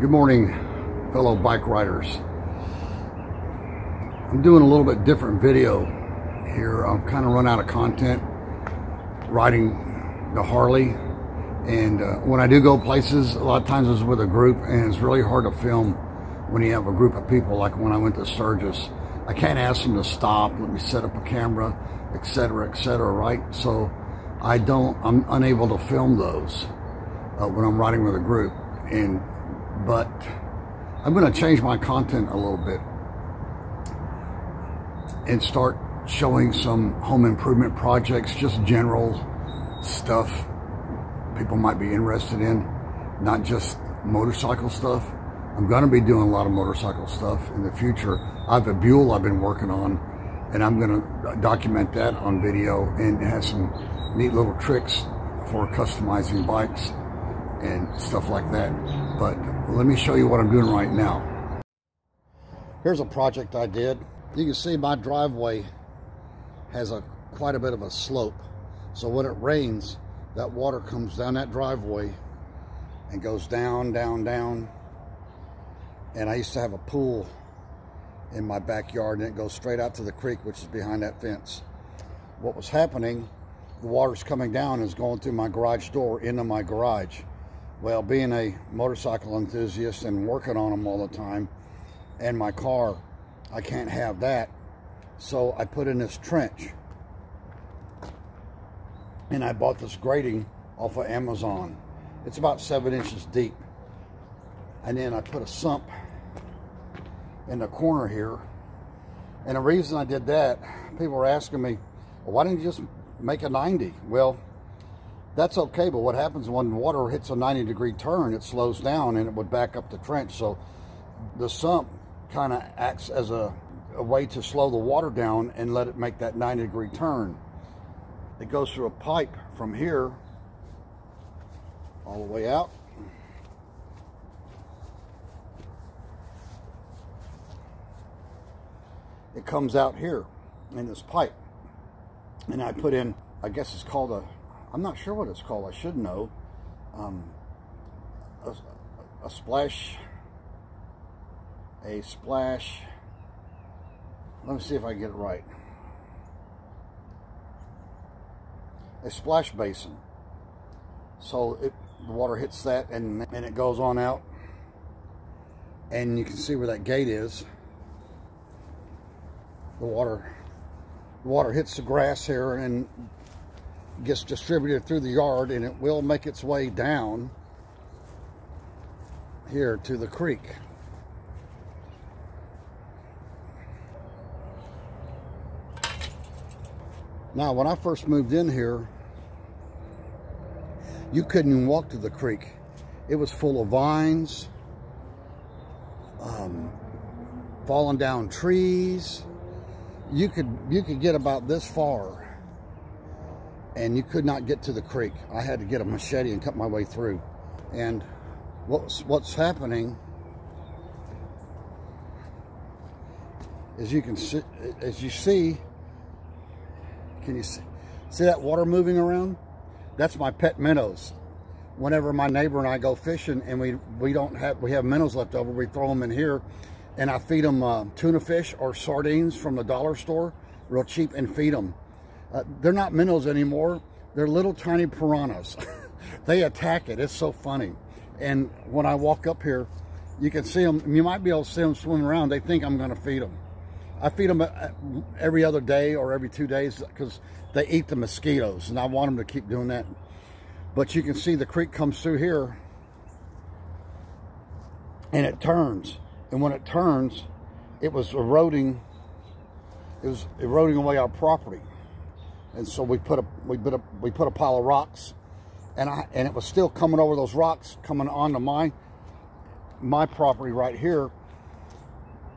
Good morning, fellow bike riders. I'm doing a little bit different video here. I'm kind of run out of content riding the Harley, and when I do go places, a lot of times it's with a group, and it's really hard to film when you have a group of people. Like when I went to Sturgis, I can't ask them to stop, let me set up a camera, etc., right? So I'm unable to film those when I'm riding with a group. But I'm going to change my content a little bit and start showing some home improvement projects, just general stuff people might be interested in, not just motorcycle stuff. I'm going to be doing a lot of motorcycle stuff in the future. I have a Buell I've been working on, and I'm going to document that on video, and it has some neat little tricks for customizing bikes and stuff like that. But let me show you what I'm doing right now. Here's a project I did. You can see my driveway has quite a bit of a slope. So when it rains, that water comes down that driveway and goes down, down, down. And I used to have a pool in my backyard, and it goes straight out to the creek, which is behind that fence. What was happening, the water's coming down and is going through my garage door into my garage. Well, being a motorcycle enthusiast and working on them all the time, and my car, I can't have that. So I put in this trench, and I bought this grating off of Amazon. It's about 7 inches deep. And then I put a sump in the corner here. And the reason I did that, people were asking me, well, why didn't you just make a 90? Well, that's okay, but what happens when water hits a 90-degree turn, it slows down and it would back up the trench. So the sump kind of acts as a way to slow the water down and let it make that 90-degree turn. It goes through a pipe from here all the way out. It comes out here in this pipe, and I put in, I guess it's called a, I'm not sure what it's called, I should know, a splash, let me see if I get it right, a splash basin. So the water hits that, and it goes on out, and you can see where that gate is. The water hits the grass here and gets distributed through the yard, and it will make its way down here to the creek. Now, when I first moved in here, you couldn't even walk to the creek. It was full of vines, falling down trees. You could get about this far, and you could not get to the creek. I had to get a machete and cut my way through. And what's happening is you can see, can you see that water moving around? That's my pet minnows. Whenever my neighbor and I go fishing and we have minnows left over, we throw them in here, and I feed them tuna fish or sardines from the dollar store, real cheap, and feed them. They're not minnows anymore. They're little tiny piranhas. They attack it. It's so funny. And when I walk up here, you can see them. You might be able to see them swimming around. They think I'm going to feed them. I feed them every other day or every 2 days because they eat the mosquitoes, and I want them to keep doing that. But you can see the creek comes through here, and it turns. And when it turns, it was eroding away our property. And so we put a pile of rocks, and it was still coming over those rocks, coming onto my property right here.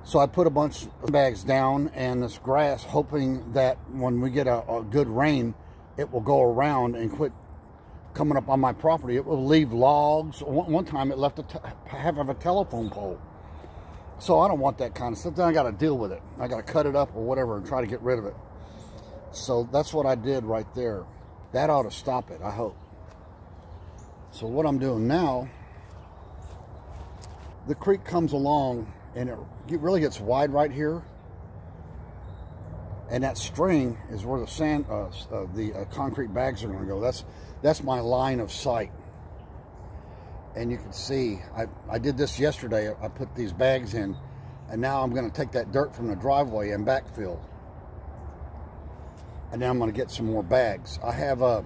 So I put a bunch of bags down and this grass, hoping that when we get a good rain, it will go around and quit coming up on my property. It will leave logs. One time it left half of a telephone pole. So I don't want that kind of stuff. Then I got to deal with it. I got to cut it up or whatever and try to get rid of it. So that's what I did right there. That ought to stop it, I hope. So what I'm doing now the creek comes along and it really gets wide right here. And that string is where the sand, the concrete bags are going to go. That's my line of sight. And you can see, I did this yesterday. I put these bags in, and now I'm going to take that dirt from the driveway and backfill. And now I'm going to get some more bags. I have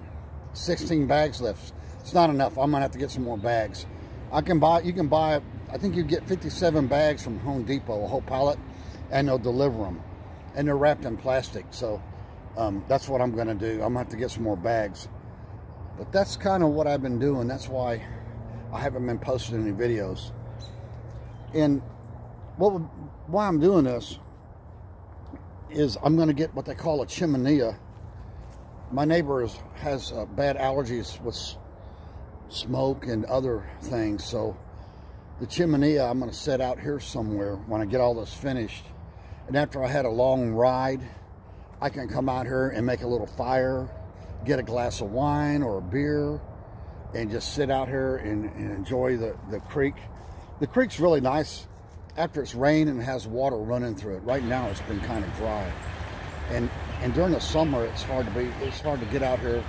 16 bags left. It's not enough. I'm going to have to get some more bags. You can buy, I think you get 57 bags from Home Depot, a whole pallet, and they'll deliver them. And they're wrapped in plastic, so that's what I'm going to do. I'm going to have to get some more bags. But that's kind of what I've been doing. That's why I haven't been posting any videos. And why I'm doing this is I'm going to get what they call a chimenea. My neighbor has bad allergies with smoke and other things, so the chimenea I'm going to set out here somewhere when I get all this finished. And after I had a long ride, I can come out here and make a little fire, get a glass of wine or a beer, and just sit out here and enjoy the creek. The creek's really nice after it's rained and has water running through it. Right now it's been kind of dry. And during the summer it's hard to get out here.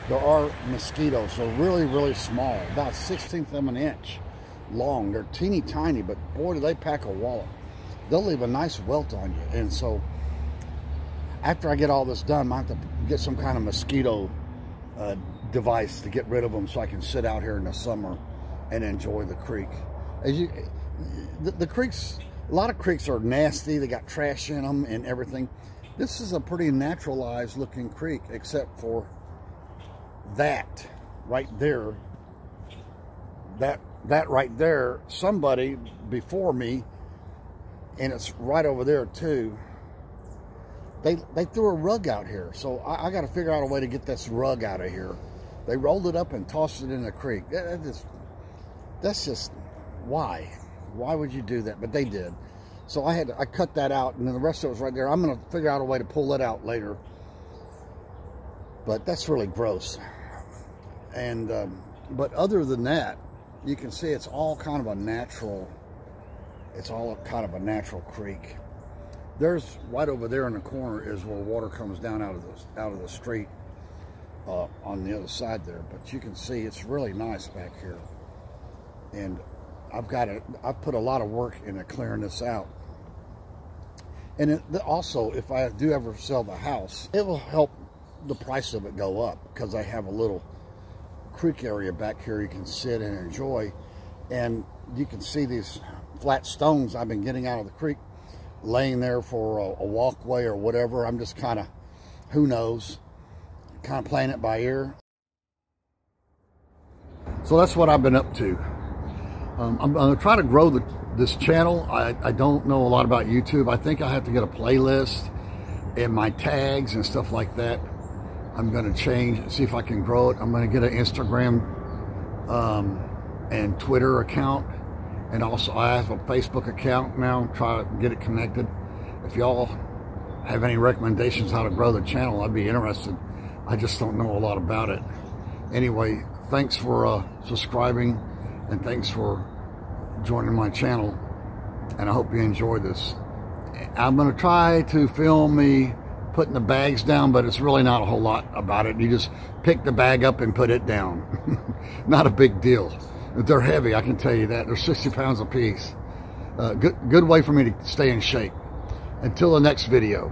There are mosquitoes. They're really, really small, about 1/16 of an inch long. They're teeny tiny, but boy, do they pack a wallop. They'll leave a nice welt on you. And so after I get all this done, I have to get some kind of mosquito device to get rid of them so I can sit out here in the summer and enjoy the creek. The creeks, a lot of creeks are nasty. They got trash in them and everything. This is a pretty naturalized looking creek, except for that right there. That right there, somebody before me, and it's right over there too, they threw a rug out here. So I got to figure out a way to get this rug out of here. They rolled it up and tossed it in the creek. That's just, why would you do that? But they did. So I cut that out, and then the rest of it was right there. I'm going to figure out a way to pull it out later. But that's really gross. And but other than that, you can see it's all kind of a natural. It's all kind of a natural creek. There's right over there in the corner is where water comes down out of the street on the other side there. But you can see it's really nice back here. And I've put a lot of work into clearing this out. And also, if I do ever sell the house, it will help the price of it go up, because I have a little creek area back here you can sit and enjoy. And you can see these flat stones I've been getting out of the creek, laying there for a walkway or whatever. I'm just kind of, who knows, kind of playing it by ear. So that's what I've been up to. I'm going to try to grow this channel. I don't know a lot about YouTube. I think I have to get a playlist and my tags and stuff like that. I'm going to change, see if I can grow it. I'm going to get an Instagram and Twitter account. And also I have a Facebook account now, try to get it connected. If y'all have any recommendations how to grow the channel, I'd be interested. I just don't know a lot about it. Anyway, thanks for subscribing, and thanks for joining my channel. And I hope you enjoy this. I'm going to try to film me putting the bags down, but it's really not a whole lot about it. You just pick the bag up and put it down. Not a big deal. They're heavy, I can tell you that. They're 60 pounds a piece. Good way for me to stay in shape. Until the next video.